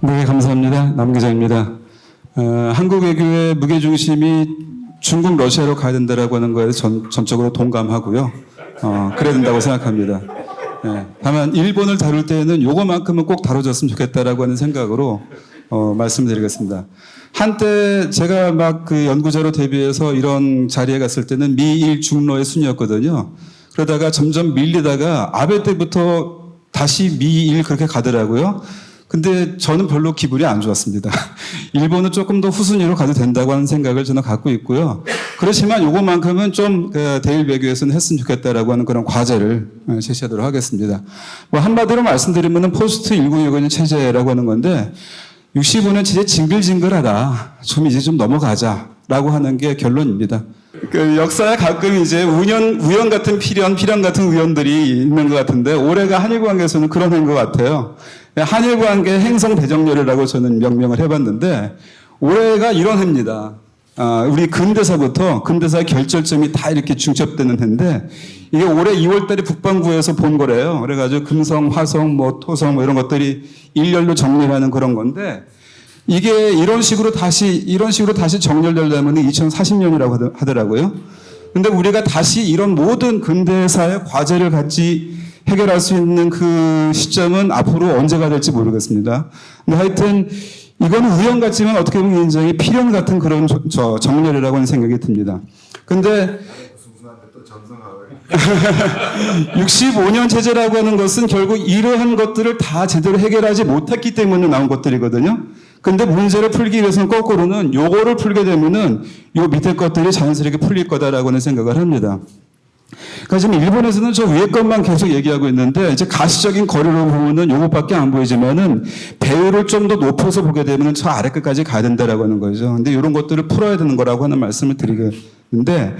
네, 감사합니다. 남 기자입니다. 한국 외교의 무게중심이 중국, 러시아로 가야 된다라고 하는 거에 전적으로 동감하고요. 그래야 된다고 생각합니다. 다만 일본을 다룰 때는 요거만큼은 꼭 다뤄줬으면 좋겠다라고 하는 생각으로 말씀드리겠습니다. 한때 제가 막 그 연구자로 데뷔해서 이런 자리에 갔을 때는 미일 중러의 순이었거든요. 그러다가 점점 밀리다가 아베 때부터 다시 미일 그렇게 가더라고요. 근데 저는 별로 기분이 안 좋았습니다. 일본은 조금 더 후순위로 가도 된다고 하는 생각을 저는 갖고 있고요. 그렇지만 요것만큼은 좀 대일 외교에서는 했으면 좋겠다라고 하는 그런 과제를 제시하도록 하겠습니다. 뭐 한마디로 말씀드리면은 포스트 1965년 체제라고 하는 건데 65년 체제 징글징글하다. 이제 좀 넘어가자라고 하는 게 결론입니다. 그 역사에 가끔 이제 우연 같은 필연 같은 우연들이 있는 것 같은데 올해가 한일 관계에서는 그런 해인 것 같아요. 한일 관계 행성 대정렬이라고 저는 명명을 해봤는데 올해가 이런 해입니다. 우리 근대사의 결절점이 다 이렇게 중첩되는 해인데 이게 올해 2월달에 북반구에서 본 거래요. 그래가지고 금성, 화성, 토성 이런 것들이 일렬로 정렬하는 그런 건데 이게 이런 식으로 다시 정렬되려면 2040년이라고 하더라고요. 근데 우리가 다시 이런 모든 근대사의 과제를 같이 해결할 수 있는 그 시점은 앞으로 언제가 될지 모르겠습니다. 근데 하여튼 이거는 우연 같지만 어떻게 보면 굉장히 필연 같은 그런 정렬이라고 하는 생각이 듭니다. 근데 65년 체제라고 하는 것은 결국 이러한 것들을 다 제대로 해결하지 못했기 때문에 나온 것들이거든요. 근데 문제를 풀기 위해서는 거꾸로는 요거를 풀게 되면은 요 밑에 것들이 자연스럽게 풀릴 거다라고 하는 생각을 합니다. 그러니까 지금 일본에서는 저 위에 것만 계속 얘기하고 있는데 이제 가시적인 거리로 보면은 요것밖에 안 보이지만은 배율을 좀 더 높여서 보게 되면은 저 아래 끝까지 가야 된다라고 하는 거죠. 근데 이런 것들을 풀어야 되는 거라고 하는 말씀을 드리는데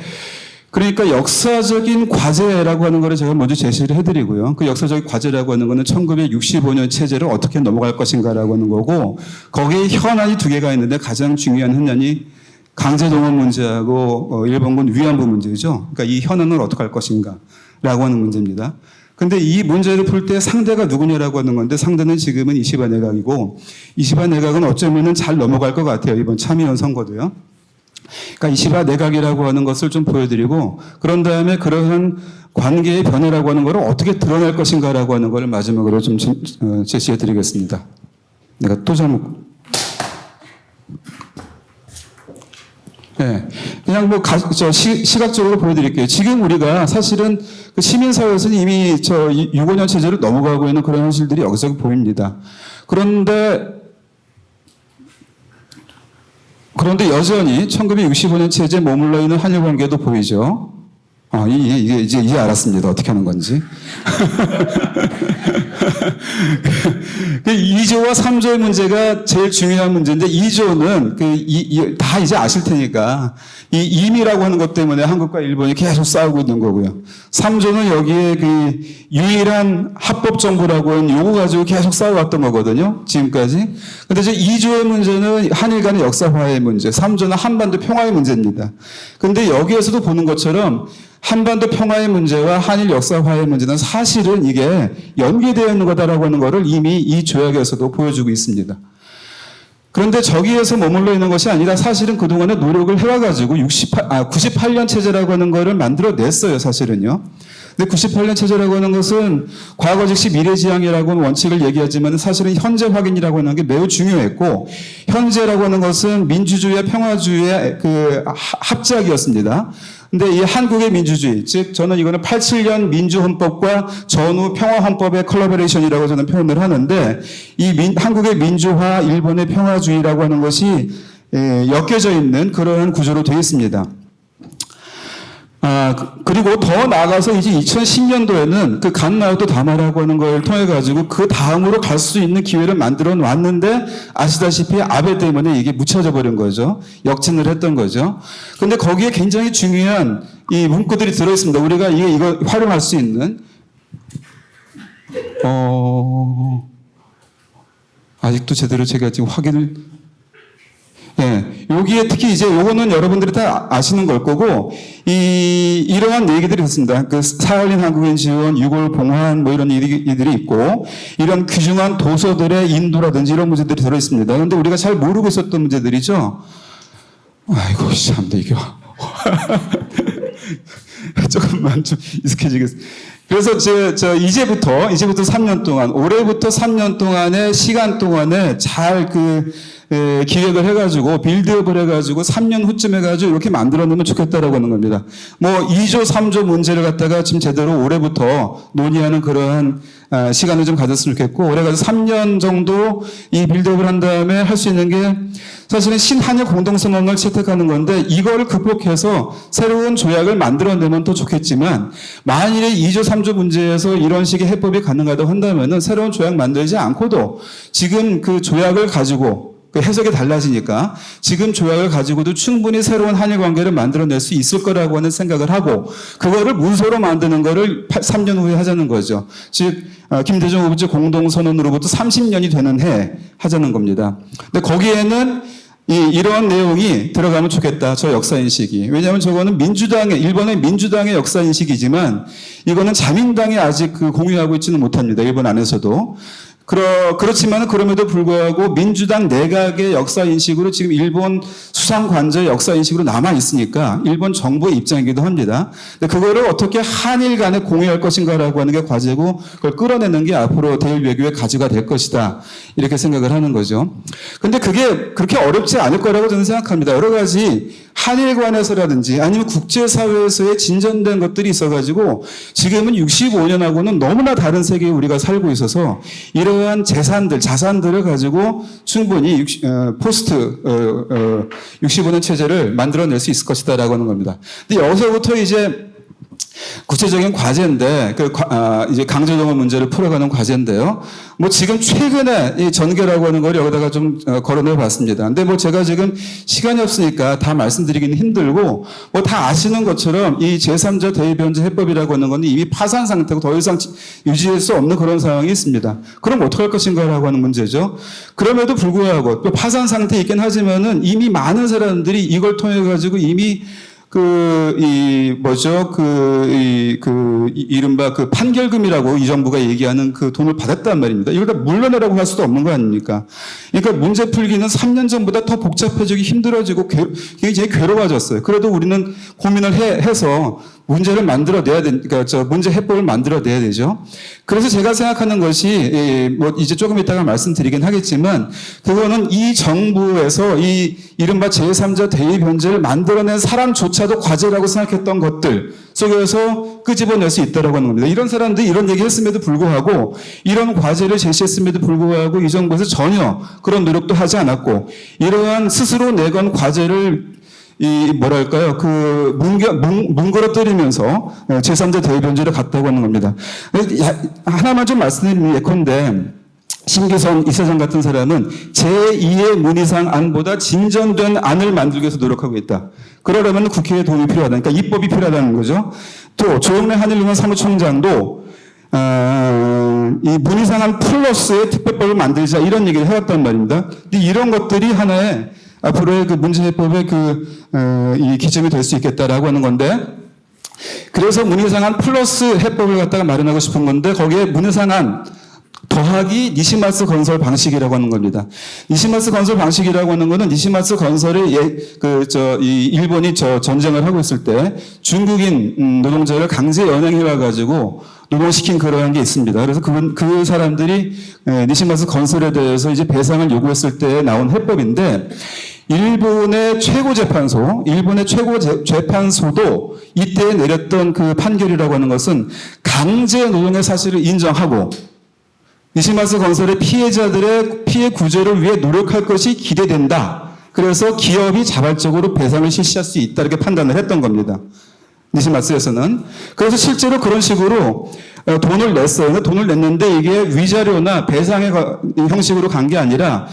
그러니까 역사적인 과제라고 하는 거를 제가 먼저 제시를 해드리고요. 그 역사적인 과제라고 하는 거는 1965년 체제를 어떻게 넘어갈 것인가라고 하는 거고 거기에 현안이 두 개가 있는데 가장 중요한 현안이 강제동원 문제하고 일본군 위안부 문제죠. 그러니까 이 현안을 어떻게 할 것인가라고 하는 문제입니다. 근데 이 문제를 풀 때 상대가 누구냐라고 하는 건데 상대는 지금은 이시바 내각이고 이시바 내각은 어쩌면은 잘 넘어갈 것 같아요. 이번 참의원 선거도요. 그러니까 이시바 내각이라고 하는 것을 좀 보여드리고 그런 다음에 그러한 관계의 변화라고 하는 것을 어떻게 드러낼 것인가라고 하는 것을 마지막으로 좀 제시해드리겠습니다. 내가 또 잘못. 네. 그냥 시각적으로 보여드릴게요. 지금 우리가 사실은 그 시민사회에서는 이미 65년 체제를 넘어가고 있는 그런 현실들이 여기저기 보입니다. 그런데 여전히 1965년 체제에 머물러 있는 한일 관계도 보이죠. 이게 이제 알았습니다. 어떻게 하는 건지. 2조와 3조의 문제가 제일 중요한 문제인데 2조는 다 이제 아실 테니까 이 임이라고 하는 것 때문에 한국과 일본이 계속 싸우고 있는 거고요. 3조는 여기에 그 유일한 합법 정부라고 하는 요거 가지고 계속 싸워왔던 거거든요. 지금까지. 근데 이제 2조의 문제는 한일 간의 역사화의 문제, 3조는 한반도 평화의 문제입니다. 근데 여기에서도 보는 것처럼 한반도 평화의 문제와 한일 역사화의 문제는 사실은 이게 연계되어 있는 거다라고 하는 것을 이미 이 조약에서도 보여주고 있습니다. 그런데 저기에서 머물러 있는 것이 아니라 사실은 그동안에 노력을 해와가지고 98년 체제라고 하는 거를 만들어냈어요, 사실은요. 근데 98년 체제라고 하는 것은 과거 즉시 미래지향이라고 하는 원칙을 얘기하지만 사실은 현재 확인이라고 하는 게 매우 중요했고 현재라고 하는 것은 민주주의와 평화주의의 그 합작이었습니다. 근데 이 한국의 민주주의, 즉 저는 이거는 87년 민주헌법과 전후 평화헌법의 컬러버레이션이라고 저는 표현을 하는데 이 한국의 민주화, 일본의 평화주의라고 하는 것이 엮여져 있는 그러한 구조로 되어 있습니다. 그리고 더 나아가서 이제 2010년도에는 그 간나우도 담화라고 하는 걸 통해 가지고 그 다음으로 갈 수 있는 기회를 만들어 놨는데 아시다시피 아베 때문에 이게 묻혀져 버린 거죠. 역진을 했던 거죠. 근데 거기에 굉장히 중요한 이 문구들이 들어 있습니다. 우리가 이거 활용할 수 있는 아직도 제대로 제가 지금 확인을 예, 여기에 특히 이제 요거는 여러분들이 다 아시는 걸 거고, 이러한 얘기들이 있습니다. 그 사할린 한국인 지원, 유골 봉환, 뭐 이런 일들이 있고, 이런 귀중한 도서들의 인도라든지 이런 문제들이 들어 있습니다. 그런데 우리가 잘 모르고 있었던 문제들이죠. 아이고, 참, 이게. 조금만 좀 익숙해지겠습니다. 그래서 이제부터 3년 동안, 올해부터 3년 동안의 시간 동안에 잘 기획을 해가지고, 빌드업을 해가지고, 3년 후쯤 해가지고, 이렇게 만들어내면 좋겠다라고 하는 겁니다. 뭐, 2조, 3조 문제를 갖다가 지금 제대로 올해부터 논의하는 그러한 시간을 좀 가졌으면 좋겠고, 올해 가서 3년 정도 이 빌드업을 한 다음에 할 수 있는 게, 사실은 신한일 공동선언을 채택하는 건데 이거를 극복해서 새로운 조약을 만들어내면 더 좋겠지만 만일에 2조 3조 문제에서 이런 식의 해법이 가능하다고 한다면은 새로운 조약 만들지 않고도 지금 그 조약을 가지고 그 해석이 달라지니까 지금 조약을 가지고도 충분히 새로운 한일 관계를 만들어낼 수 있을 거라고 하는 생각을 하고 그거를 문서로 만드는 거를 3년 후에 하자는 거죠. 즉 김대중 후보지 공동선언으로부터 30년이 되는 해 하자는 겁니다. 근데 거기에는 이런 내용이 들어가면 좋겠다. 저 역사인식이. 왜냐하면 저거는 일본의 민주당의 역사인식이지만 이거는 자민당이 아직 공유하고 있지는 못합니다. 일본 안에서도. 그렇지만 그럼에도 불구하고 민주당 내각의 역사인식으로 지금 일본 수상관저의 역사인식으로 남아있으니까 일본 정부의 입장이기도 합니다. 근데 그거를 어떻게 한일 간에 공유할 것인가라고 하는 게 과제고 그걸 끌어내는 게 앞으로 대일 외교의 가지가 될 것이다. 이렇게 생각을 하는 거죠. 근데 그게 그렇게 어렵지 않을 거라고 저는 생각합니다. 여러 가지 한일 관에서라든지 아니면 국제사회에서의 진전된 것들이 있어가지고 지금은 65년하고는 너무나 다른 세계에 우리가 살고 있어서 이러한 자산들을 가지고 충분히 포스트 65년 체제를 만들어낼 수 있을 것이다라고 하는 겁니다. 근데 여기서부터 이제 구체적인 과제인데, 이제 강제동원 문제를 풀어가는 과제인데요. 뭐 지금 최근에 이 전개라고 하는 걸 여기다가 좀 걸어내 봤습니다. 근데 뭐 제가 지금 시간이 없으니까 다 말씀드리기는 힘들고, 뭐 다 아시는 것처럼 이 제3자 대의변제 해법이라고 하는 건 이미 파산 상태고 더 이상 유지할 수 없는 그런 상황이 있습니다. 그럼 어떻게 할 것인가라고 하는 문제죠. 그럼에도 불구하고 또 파산 상태에 있긴 하지만은 이미 많은 사람들이 이걸 통해 가지고 이미 이른바 판결금이라고 이 정부가 얘기하는 그 돈을 받았단 말입니다. 이걸 다 물러내라고 할 수도 없는 거 아닙니까? 그러니까 문제 풀기는 3년 전보다 더 복잡해지고 힘들어지고 굉장히 괴로워졌어요. 그래도 우리는 고민을 해서 문제를 만들어내야 되니까 문제 해법을 만들어내야 되죠. 그래서 제가 생각하는 것이 뭐 이제 조금 이따가 말씀드리긴 하겠지만 그거는 이 정부에서 이 이른바 제3자 대의 변제를 만들어낸 사람조차도 과제라고 생각했던 것들 속에서 끄집어낼 수 있다라고 하는 겁니다. 이런 사람들이 이런 얘기했음에도 불구하고 이런 과제를 제시했음에도 불구하고 이 정부에서 전혀 그런 노력도 하지 않았고 이러한 스스로 내건 과제를 뭉그러뜨리면서 제3자 대의변제를 갔다고 하는 겁니다. 하나만 좀 말씀드리면 예컨대 신규선 이사장 같은 사람은 제2의 문희상 안보다 진전된 안을 만들기 위해서 노력하고 있다. 그러려면 국회의 도움이 필요하다. 그러니까 입법이 필요하다는 거죠. 또 조영래 한일농원 사무총장도 이 문희상안 플러스의 특별법을 만들자 이런 얘기를 해왔단 말입니다. 근데 이런 것들이 하나의 앞으로의 그 문제해법의 이 기점이 될 수 있겠다라고 하는 건데, 그래서 문희상안 플러스 해법을 갖다가 마련하고 싶은 건데, 거기에 문희상안 더하기 니시마스 건설 방식이라고 하는 겁니다. 니시마스 건설 방식이라고 하는 거는 니시마스 건설이 일본이 전쟁을 하고 있을 때 중국인 노동자를 강제 연행해 가지고 노동시킨 그러한 게 있습니다. 그래서 그 사람들이 니시마스 건설에 대해서 이제 배상을 요구했을 때 나온 해법인데 일본의 최고재판소도 이때 내렸던 그 판결이라고 하는 것은 강제 노동의 사실을 인정하고 니시마스 건설의 피해자들의 피해 구제를 위해 노력할 것이 기대된다. 그래서 기업이 자발적으로 배상을 실시할 수 있다 이렇게 판단을 했던 겁니다. 니시마스에서는. 그래서 실제로 그런 식으로 돈을 냈어요. 돈을 냈는데 이게 위자료나 배상의 형식으로 간 게 아니라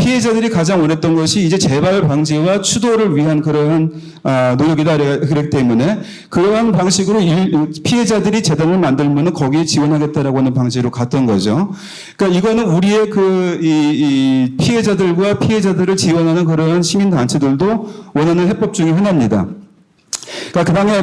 피해자들이 가장 원했던 것이 이제 재발 방지와 추도를 위한 그러한 노력이다 그랬기 때문에 그러한 방식으로 피해자들이 재단을 만들면 거기에 지원하겠다라고 하는 방식으로 갔던 거죠. 그러니까 이거는 우리의 이 피해자들과 피해자들을 지원하는 그러한 시민단체들도 원하는 해법 중에 하나입니다. 그러니까 그 방에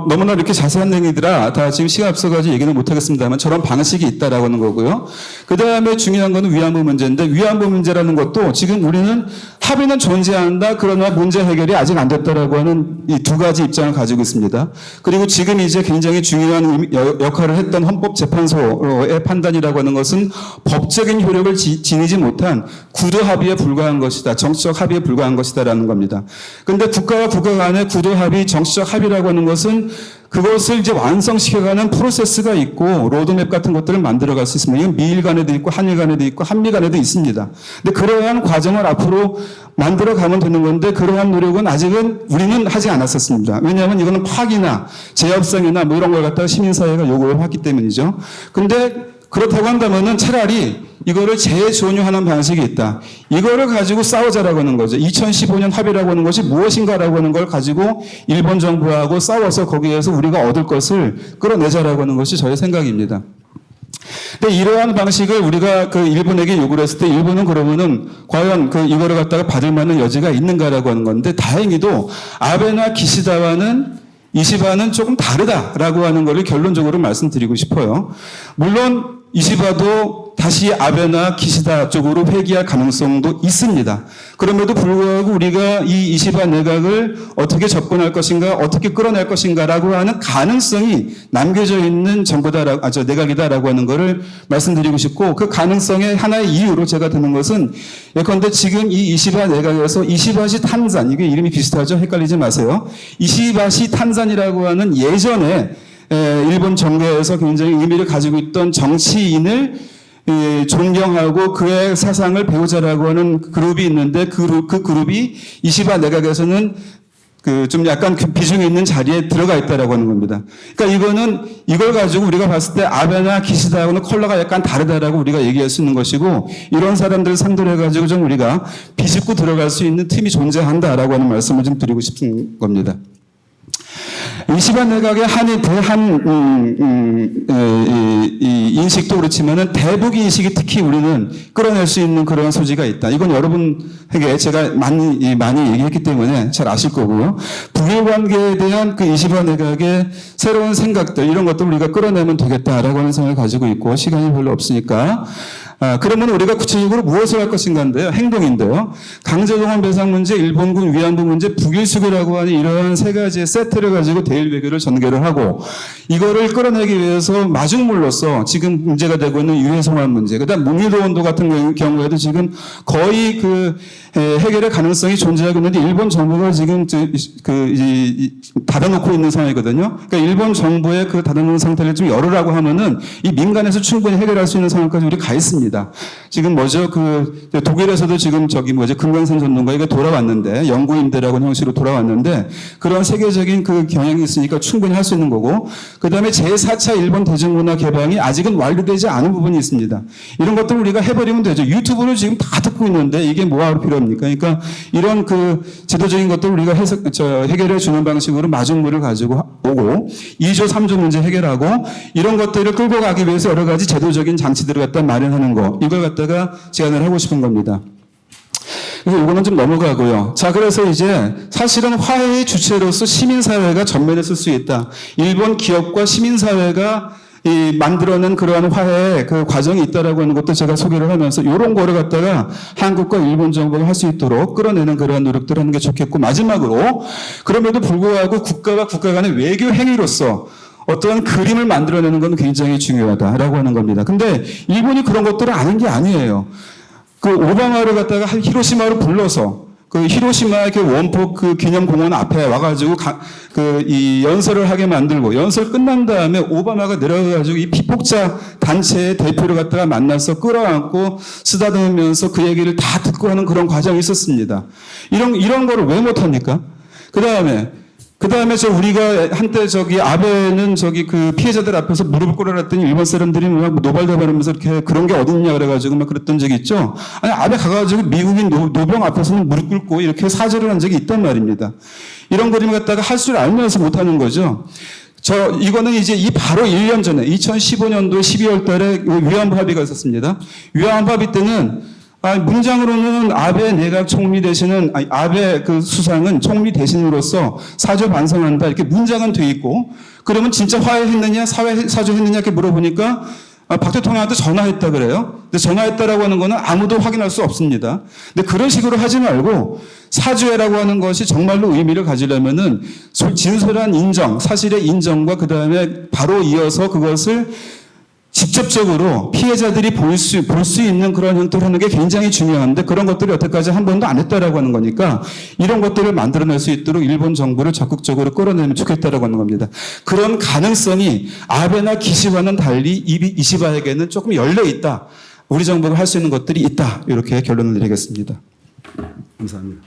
너무나 이렇게 자세한 내용이더라. 다 지금 시간 없어가지고 얘기는 못하겠습니다만 저런 방식이 있다라고 하는 거고요. 그 다음에 중요한 거는 위안부 문제인데 위안부 문제라는 것도 지금 우리는 합의는 존재한다. 그러나 문제 해결이 아직 안 됐다라고 하는 이 두 가지 입장을 가지고 있습니다. 그리고 지금 이제 굉장히 중요한 역할을 했던 헌법재판소의 판단이라고 하는 것은 법적인 효력을 지니지 못한 구도 합의에 불과한 것이다. 정치적 합의에 불과한 것이다라는 겁니다. 그런데 국가와 국가 간의 구도 합의, 정치적 합의라고 하는 것은 그것을 이제 완성시켜가는 프로세스가 있고 로드맵 같은 것들을 만들어갈 수 있습니다. 이건 미일 간에도 있고 한일 간에도 있고 한미 간에도 있습니다. 근데 그러한 과정을 앞으로 만들어가면 되는 건데 그러한 노력은 아직은 우리는 하지 않았었습니다. 왜냐하면 이거는 파기나 재협상이나 뭐 이런 걸 갖다가 시민사회가 요구를 했기 때문이죠. 근데 그렇다고 한다면은 차라리 이거를 재존유하는 방식이 있다. 이거를 가지고 싸우자라고 하는 거죠. 2015년 합의라고 하는 것이 무엇인가라고 하는 걸 가지고 일본 정부하고 싸워서 거기에서 우리가 얻을 것을 끌어내자라고 하는 것이 저의 생각입니다. 근데 이러한 방식을 우리가 그 일본에게 요구를 했을 때 일본은 그러면은 과연 이거를 갖다가 받을 만한 여지가 있는가라고 하는 건데 다행히도 아베나 기시다와는 이시바는 조금 다르다라고 하는 것을 결론적으로 말씀드리고 싶어요. 물론 이시바도 다시 아베나 기시다 쪽으로 회귀할 가능성도 있습니다. 그럼에도 불구하고 우리가 이 이시바 내각을 어떻게 접근할 것인가, 어떻게 끌어낼 것인가라고 하는 가능성이 남겨져 있는 내각이다라고 하는 것을 말씀드리고 싶고 그 가능성의 하나의 이유로 제가 드는 것은 예컨대 지금 이 이시바 내각에서 이시바시 탄산, 이게 이름이 비슷하죠? 헷갈리지 마세요. 이시바시 탄산이라고 하는 예전에 일본 정계에서 굉장히 의미를 가지고 있던 정치인을 존경하고 그의 사상을 배우자라고 하는 그룹이 있는데 그 그룹이 이시바 내각에서는 좀 약간 비중이 있는 자리에 들어가 있다라고 하는 겁니다. 그러니까 이걸 가지고 우리가 봤을 때 아베나 기시다하고는 컬러가 약간 다르다라고 우리가 얘기할 수 있는 것이고 이런 사람들을 상대로 해가지고 좀 우리가 비집고 들어갈 수 있는 틈이 존재한다라고 하는 말씀을 좀 드리고 싶은 겁니다. 이시바 내각의 한이 대한 인식도 그렇지만은 대북 인식이 특히 우리는 끌어낼 수 있는 그런 소지가 있다. 이건 여러분에게 제가 많이 얘기했기 때문에 잘 아실 거고요. 북일 관계에 대한 그 이시바 내각의 새로운 생각들 이런 것들 우리가 끌어내면 되겠다라고 하는 생각을 가지고 있고 시간이 별로 없으니까. 그러면 우리가 구체적으로 무엇을 할 것인가인데요. 행동인데요. 강제동원 배상 문제, 일본군 위안부 문제, 북일 수교라고 하는 이러한 세 가지의 세트를 가지고 대일 외교를 전개를 하고 이거를 끌어내기 위해서 마중물로서 지금 문제가 되고 있는 유해송환 문제, 그다음 몽일도 원도 같은 경우에도 지금 거의 해결의 가능성이 존재하고 있는데 일본 정부가 지금 닫아놓고 있는 상황이거든요. 그러니까 일본 정부의 그 닫아놓은 상태를 좀 열으라고 하면은 이 민간에서 충분히 해결할 수 있는 상황까지 우리 가 있습니다. 지금 독일에서도 지금 금강산 전문가 이거 돌아왔는데 연구임대라고 하는 형식으로 돌아왔는데 그런 세계적인 그 경향이 있으니까 충분히 할 수 있는 거고 그다음에 제4차 일본 대중문화 개방이 아직은 완료되지 않은 부분이 있습니다. 이런 것들 우리가 해버리면 되죠. 유튜브를 지금 다 듣고 있는데 이게 뭐하러 필요합니까? 그러니까 이런 제도적인 것들 우리가 해결해 주는 방식으로 마중물을 가지고 오고 2조 3조 문제 해결하고 이런 것들을 끌고 가기 위해서 여러 가지 제도적인 장치들을 갖다 마련하는 거 이걸 갖다가 제안을 하고 싶은 겁니다. 그래서 이거는 좀 넘어가고요. 자, 그래서 이제 사실은 화해의 주체로서 시민사회가 전면에 설 수 있다. 일본 기업과 시민사회가 만들어낸 그러한 화해의 그 과정이 있다라고 하는 것도 제가 소개를 하면서 이런 거를 갖다가 한국과 일본 정부가 할 수 있도록 끌어내는 그러한 노력들을 하는 게 좋겠고 마지막으로 그럼에도 불구하고 국가와 국가 간의 외교 행위로서 어떠한 그림을 만들어내는 건 굉장히 중요하다라고 하는 겁니다. 근데 일본이 그런 것들을 아는 게 아니에요. 오바마를 갖다가 히로시마로 불러서 히로시마 원폭 기념공원 앞에 와가지고 이 연설을 하게 만들고 연설 끝난 다음에 오바마가 내려가가지고 이 피폭자 단체의 대표를 갖다가 만나서 끌어안고 쓰다듬으면서 그 얘기를 다 듣고 하는 그런 과정이 있었습니다. 이런 거를 왜 못합니까? 그 다음에 그 다음에 우리가 한때 아베는 그 피해자들 앞에서 무릎을 꿇어놨더니 일본 사람들이 막 노발대발하면서 이렇게 그런 게 어딨냐 그래가지고 막 그랬던 적이 있죠. 아니, 아베 가가지고 미국인 노병 앞에서는 무릎 꿇고 이렇게 사죄를 한 적이 있단 말입니다. 이런 그림을 갖다가 할 줄 알면서 못하는 거죠. 이거는 이제 바로 1년 전에 2015년도 12월 달에 위안부 합의가 있었습니다. 위안부 합의 때는 문장으로는 아베 내각 총리 대신은, 아베 그 수상은 총리 대신으로서 사죄 반성한다. 이렇게 문장은 돼 있고, 그러면 진짜 화해했느냐, 사죄했느냐 이렇게 물어보니까 박 대통령한테 전화했다 그래요. 근데 전화했다라고 하는 거는 아무도 확인할 수 없습니다. 근데 그런 식으로 하지 말고 사죄라고 하는 것이 정말로 의미를 가지려면은 진솔한 인정, 사실의 인정과 그 다음에 바로 이어서 그것을 직접적으로 피해자들이 볼 수 있는 그런 형태로 하는 게 굉장히 중요한데 그런 것들이 여태까지 한 번도 안 했다라고 하는 거니까 이런 것들을 만들어낼 수 있도록 일본 정부를 적극적으로 끌어내면 좋겠다라고 하는 겁니다. 그런 가능성이 아베나 기시와는 달리 이시바에게는 조금 열려 있다. 우리 정부가 할 수 있는 것들이 있다. 이렇게 결론을 내리겠습니다. 감사합니다.